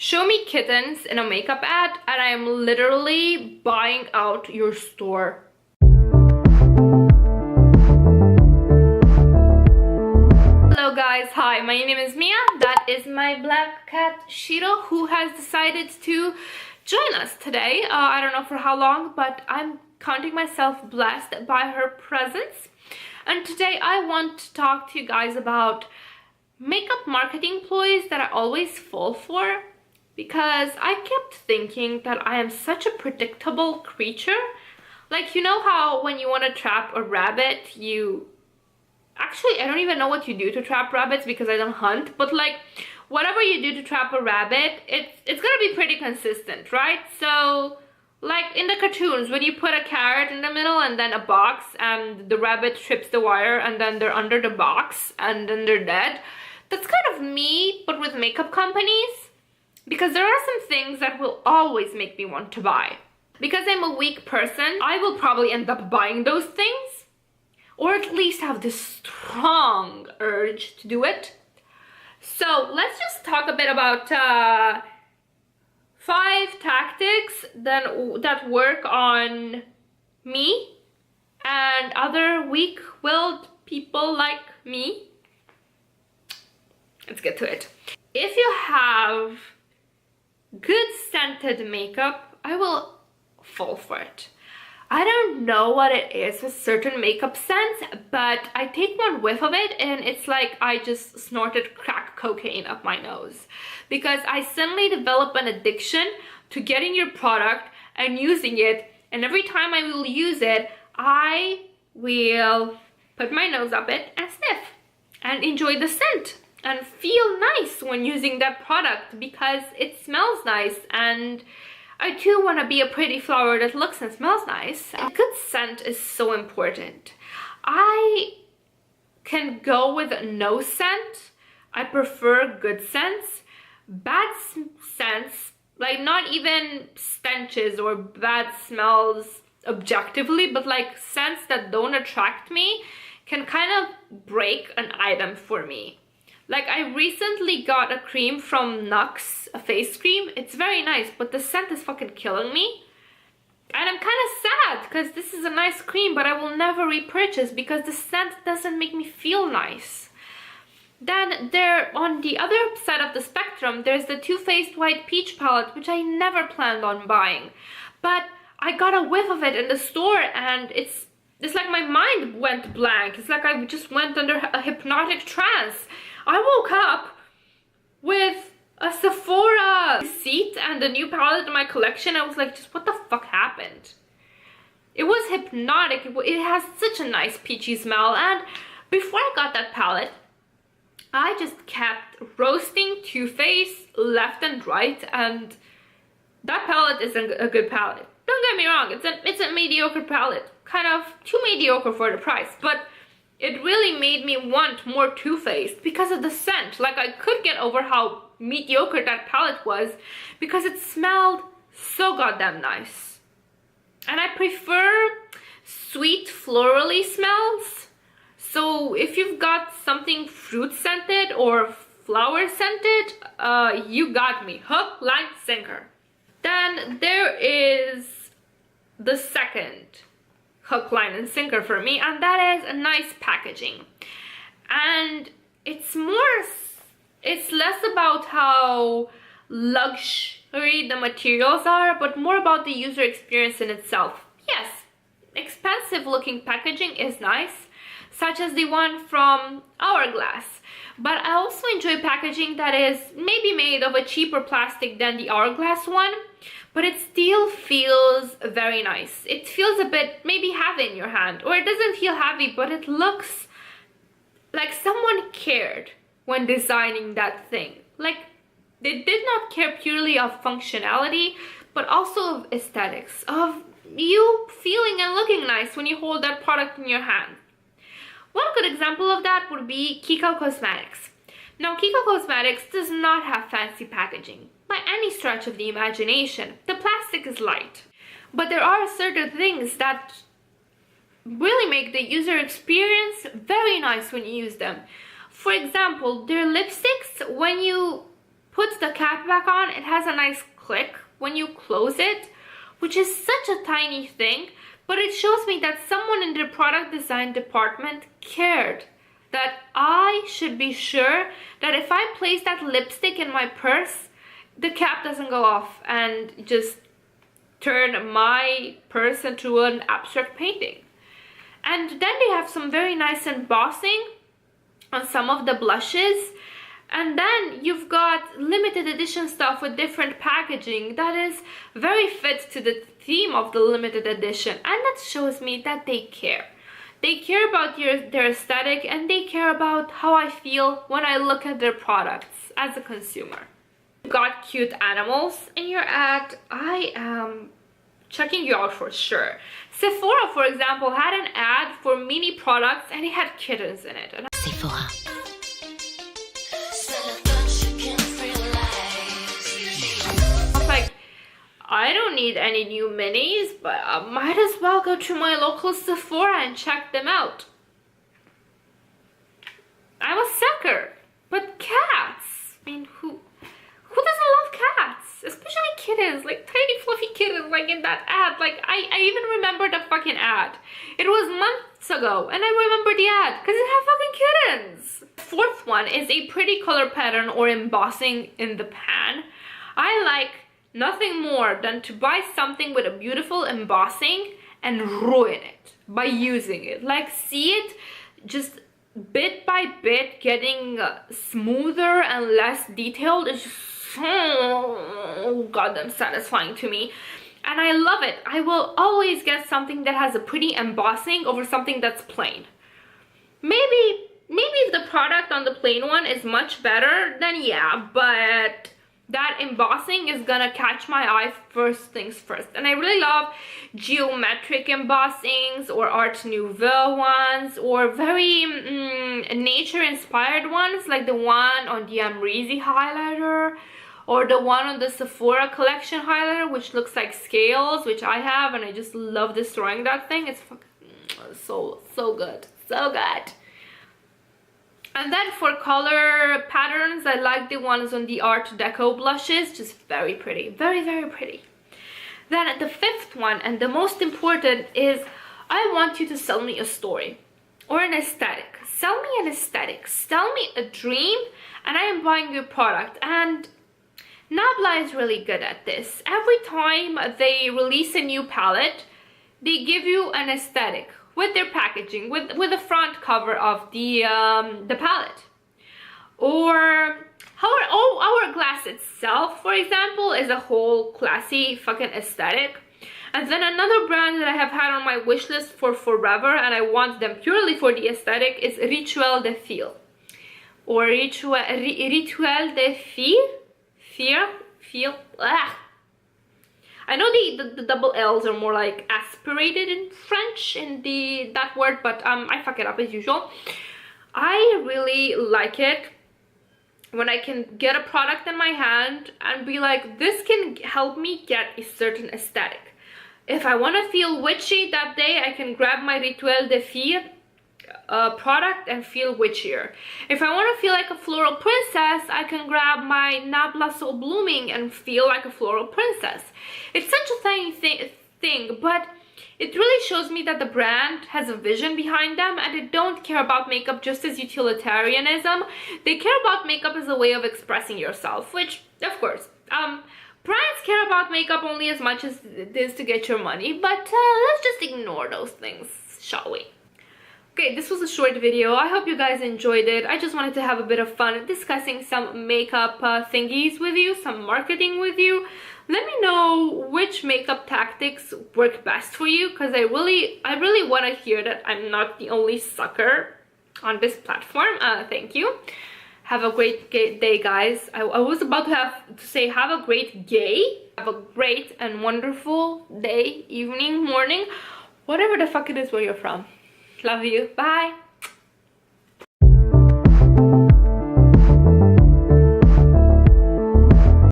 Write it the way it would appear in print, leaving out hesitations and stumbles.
Show me kittens in a makeup ad and I am literally buying out your store. Hello guys, hi, my name is Mia. That is my black cat Shiro, who has decided to join us today. I don't know for how long, but I'm counting myself blessed by her presence. And today I want to talk to you guys about makeup marketing ploys that I always fall for. Because I kept thinking that I am such a predictable creature. Like, you know how when you want to trap a rabbit, Actually, I don't even know what you do to trap rabbits because I don't hunt. But like, whatever you do to trap a rabbit, it's gonna be pretty consistent, right? So, like in the cartoons, when you put a carrot in the middle and then a box and the rabbit trips the wire and then they're under the box and then they're dead. That's kind of me, but with makeup companies. Because there are some things that will always make me want to buy. Because I'm a weak person, I will probably end up buying those things. Or at least have this strong urge to do it. So let's just talk a bit about 5 tactics that work on me and other weak-willed people like me. Let's get to it. If you have good scented makeup, I will fall for it. I don't know what it is with certain makeup scents, but I take one whiff of it and it's like I just snorted crack cocaine up my nose. Because I suddenly develop an addiction to getting your product and using it, and every time I will use it, I will put my nose up it and sniff and enjoy the scent. And feel nice when using that product because it smells nice, and I too want to be a pretty flower that looks and smells nice. A good scent is so important. I can go with no scent. I prefer good scents. Bad scents, like not even stenches or bad smells objectively, but like scents that don't attract me, can kind of break an item for me. Like, I recently got a cream from Nux, a face cream. It's very nice, but the scent is fucking killing me. And I'm kind of sad, because this is a nice cream, but I will never repurchase because the scent doesn't make me feel nice. Then there, on the other side of the spectrum, there's the Too Faced White Peach palette, which I never planned on buying. But I got a whiff of it in the store, and it's like my mind went blank. It's like I just went under a hypnotic trance. I woke up with a Sephora receipt and a new palette in my collection. I was like, just what the fuck happened? It was hypnotic. It has such a nice peachy smell. And before I got that palette, I just kept roasting Too Faced left and right. And that palette isn't a good palette. Don't get me wrong. It's a mediocre palette. Kind of too mediocre for the price. But it really made me want more Too Faced because of the scent. Like, I could get over how mediocre that palette was because it smelled so goddamn nice. And I prefer sweet florally smells. So if you've got something fruit scented or flower scented, you got me. Hook, line, sinker. Then there is the second hook, line, and sinker for me, and that is a nice packaging. And it's less about how luxury the materials are, but more about the user experience in itself. Yes, expensive looking packaging is nice, such as the one from Hourglass, but I also enjoy packaging that is maybe made of a cheaper plastic than the Hourglass one, but it still feels very nice. It feels a bit maybe heavy in your hand, or it doesn't feel heavy, but it looks like someone cared when designing that thing. Like, they did not care purely of functionality, but also of aesthetics, of you feeling and looking nice when you hold that product in your hand. One good example of that would be Kiko Cosmetics. Now, Kiko Cosmetics does not have fancy packaging by any stretch of the imagination. The plastic is light, but there are certain things that really make the user experience very nice when you use them. For example, their lipsticks, when you puts the cap back on, it has a nice click when you close it, which is such a tiny thing, but it shows me that someone in the product design department cared. That I should be sure that if I place that lipstick in my purse, the cap doesn't go off and just turn my purse into an abstract painting. And then they have some very nice embossing on some of the blushes. And then you've got limited edition stuff with different packaging that is very fit to the theme of the limited edition. And that shows me that they care. They care about their aesthetic, and they care about how I feel when I look at their products as a consumer. You've got cute animals in your ad. I am checking you out for sure. Sephora, for example, had an ad for mini products and it had kittens in it. And Sephora. I don't need any new minis, but I might as well go to my local Sephora and check them out. I'm a sucker, but cats. I mean, who doesn't love cats? Especially kittens, like tiny fluffy kittens, like in that ad. Like I even remember the fucking ad. It was months ago, and I remember the ad because it had fucking kittens. The fourth one is a pretty color pattern or embossing in the pan. I like nothing more than to buy something with a beautiful embossing and ruin it by using it. Like, see it just bit by bit getting smoother and less detailed. It's just so goddamn satisfying to me. And I love it. I will always get something that has a pretty embossing over something that's plain. Maybe if the product on the plain one is much better, then yeah, but that embossing is gonna catch my eye first things first. And I really love geometric embossings or Art Nouveau ones or very nature inspired ones, like the one on the Amrezy highlighter or the one on the Sephora collection highlighter, which looks like scales, which I have, and I just love destroying that thing. It's fucking so good, so good. And then for color patterns, I like the ones on the Art Deco blushes, just very pretty, very pretty. Then the fifth one, and the most important, is I want you to sell me a story or an aesthetic. Sell me an aesthetic, sell me a dream, and I am buying your product. And Nabla is really good at this. Every time they release a new palette, they give you an aesthetic with their packaging, with the front cover of the palette. Or Hourglass itself, for example, is a whole classy fucking aesthetic. And then another brand that I have had on my wish list for forever, and I want them purely for the aesthetic, is Rituel de Fil. Or Rituel de Fil. I know the double L's are more like aspirated in French in that word, but I fuck it up as usual. I really like it when I can get a product in my hand and be like, this can help me get a certain aesthetic. If I want to feel witchy that day, I can grab my Rituel de Fil product and feel witchier. If I want to feel like a floral princess, I can grab my Nabla Soul Blooming and feel like a floral princess. It's such a tiny thing, but it really shows me that the brand has a vision behind them, and they don't care about makeup just as utilitarianism. They care about makeup as a way of expressing yourself, which, of course, brands care about makeup only as much as it is to get your money, but let's just ignore those things, shall we? Okay, this was a short video. I hope you guys enjoyed it. I just wanted to have a bit of fun discussing some makeup thingies with you, some marketing with you. Let me know which makeup tactics work best for you, because I really want to hear that I'm not the only sucker on this platform. Thank you. Have a great day, guys. I was about to say have a great gay. Have a great and wonderful day, evening, morning, whatever the fuck it is where you're from. Love you. Bye.